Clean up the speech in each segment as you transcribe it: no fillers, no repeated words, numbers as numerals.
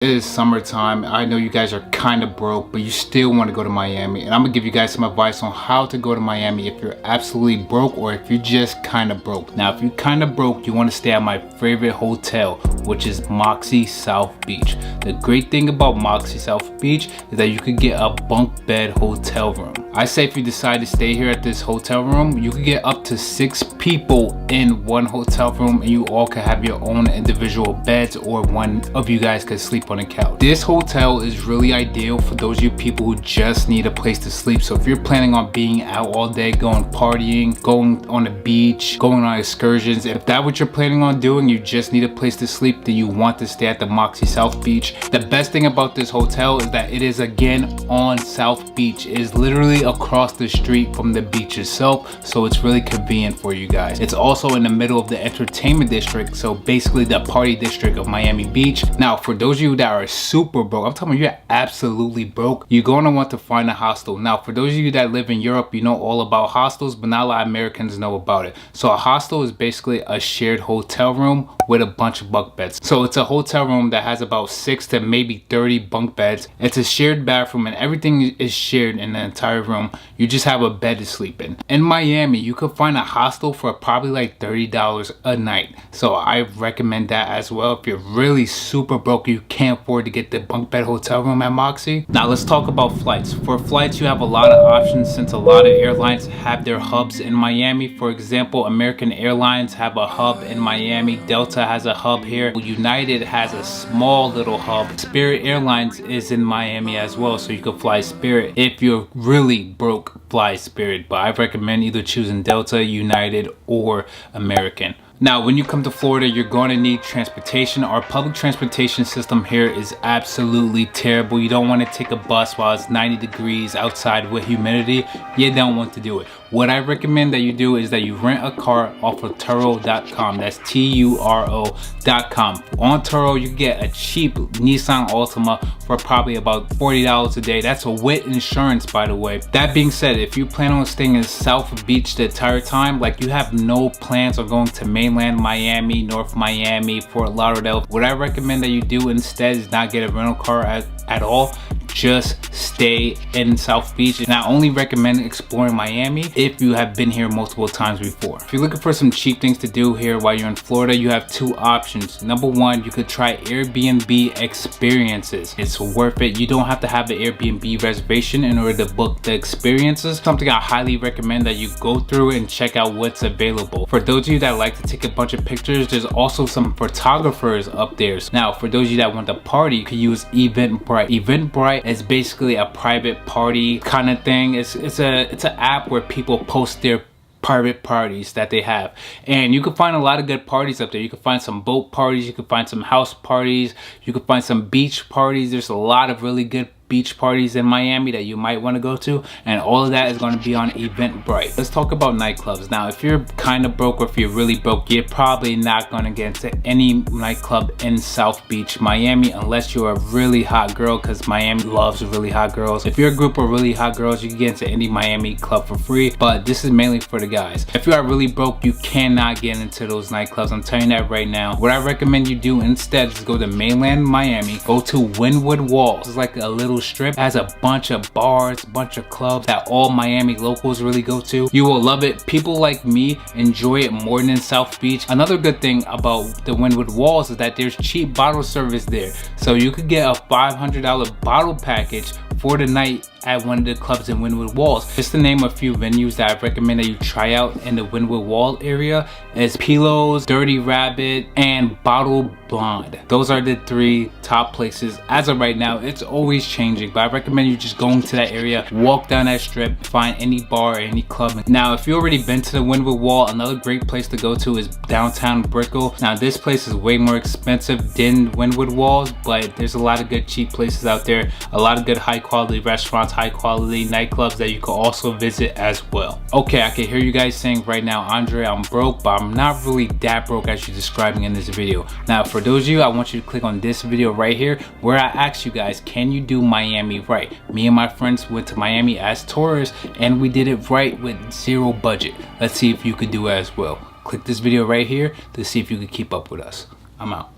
It is summertime. I know you guys are kind of broke, but you still want to go to Miami. And I'm going to give you guys some advice on how to go to Miami if you're absolutely broke or if you're just kind of broke. Now, if you're kind of broke, you want to stay at my favorite hotel, which is Moxie South Beach. The great thing about Moxie South Beach is that you could get a bunk bed hotel room. I say if you decide to stay here at this hotel room, you could get up to 6 people in one hotel room and you all could have your own individual beds, or one of you guys could sleep on a couch. This hotel is really ideal for those of you people who just need a place to sleep. So if you're planning on being out all day, going partying, going on the beach, going on excursions, if that's what you're planning on doing, you just need a place to sleep, then you want to stay at the Moxie South Beach. The best thing about this hotel is that it is again on South Beach. It is literally across the street from the beach itself, so it's really convenient for you guys. It's also in the middle of the entertainment district, so basically the party district of Miami Beach. Now, for those of you that are super broke, I'm talking about you're absolutely broke, you're going to want to find a hostel. Now, for those of you that live in Europe, you know all about hostels, but not a lot of Americans know about it. So a hostel is basically a shared hotel room with a bunch of bunk beds. So it's a hotel room that has about 6 to maybe 30 bunk beds. It's a shared bathroom and everything is shared in the entire room. You just have a bed to sleep in. In Miami, you could find a hostel for probably like $30 a night. So I recommend that as well. If you're really super broke, you can't afford to get the bunk bed hotel room at Moxie. Now let's talk about flights. For flights, you have a lot of options since a lot of airlines have their hubs in Miami. For example, American Airlines have a hub in Miami. Delta has a hub here. United has a small little hub. Spirit Airlines is in Miami as well, so you could fly Spirit. If you're really broke, fly Spirit, but I recommend either choosing Delta, United, or American. Now, when you come to Florida, you're going to need transportation. Our public transportation system here is absolutely terrible. You don't want to take a bus while it's 90 degrees outside with humidity. You don't want to do it. What I recommend that you do is that you rent a car off of Turo.com. That's Turo.com. On Turo, you can get a cheap Nissan Altima for probably about $40 a day. That's with insurance, by the way. That being said, if you plan on staying in South Beach the entire time, like you have no plans on going to mainland Miami, North Miami, Fort Lauderdale, what I recommend that you do instead is not get a rental car at all. Just stay in South Beach. And I only recommend exploring Miami if you have been here multiple times before. If you're looking for some cheap things to do here while you're in Florida, you have 2 options. Number 1, you could try Airbnb experiences. It's worth it. You don't have to have an Airbnb reservation in order to book the experiences. Something I highly recommend that you go through and check out what's available. For those of you that like to take a bunch of pictures, there's also some photographers up there. Now, for those of you that want to party, you can use Eventbrite. Eventbrite is basically a private party kind of thing. It's an app where people post their private parties that they have, and you can find a lot of good parties up there. You can find some boat parties, you can find some house parties, you can find some beach parties. There's a lot of really good beach parties in Miami that you might want to go to, and all of that is going to be on Eventbrite. Let's talk about nightclubs. Now, if you're kind of broke or if you're really broke, you're probably not going to get into any nightclub in South Beach, Miami, unless you're a really hot girl, because Miami loves really hot girls. If you're a group of really hot girls, you can get into any Miami club for free, but this is mainly for the guys. If you are really broke, you cannot get into those nightclubs. I'm telling you that right now. What I recommend you do instead is go to mainland Miami, go to Wynwood Walls. It's like a little strip, has a bunch of bars, bunch of clubs that all Miami locals really go to. You will love it. People like me enjoy it more than South Beach. Another good thing about the Wynwood Walls is that there's cheap bottle service there, so you could get a $500 bottle package for the night at one of the clubs in Wynwood Walls. Just to name a few venues that I recommend that you try out in the Wynwood Wall area is Pilos, Dirty Rabbit, and Bottle Blonde. Those are the 3 top places as of right now. It's always changing, but I recommend you just going to that area, walk down that strip, find any bar or any club. Now, if you've already been to the Wynwood Wall, another great place to go to is downtown Brickell. Now, this place is way more expensive than Wynwood Walls, but there's a lot of good cheap places out there, a lot of good high quality restaurants, high quality nightclubs that you can also visit as well. Okay, I can hear you guys saying right now, Andre, I'm broke, but I'm not really that broke as you're describing in this video. Now, for those of you, I want you to click on this video right here where I ask you guys, can you do Miami right? Me and my friends went to Miami as tourists and we did it right with 0 budget. Let's see if you could do it as well. Click this video right here to see if you could keep up with us. I'm out.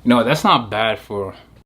You know, that's not bad for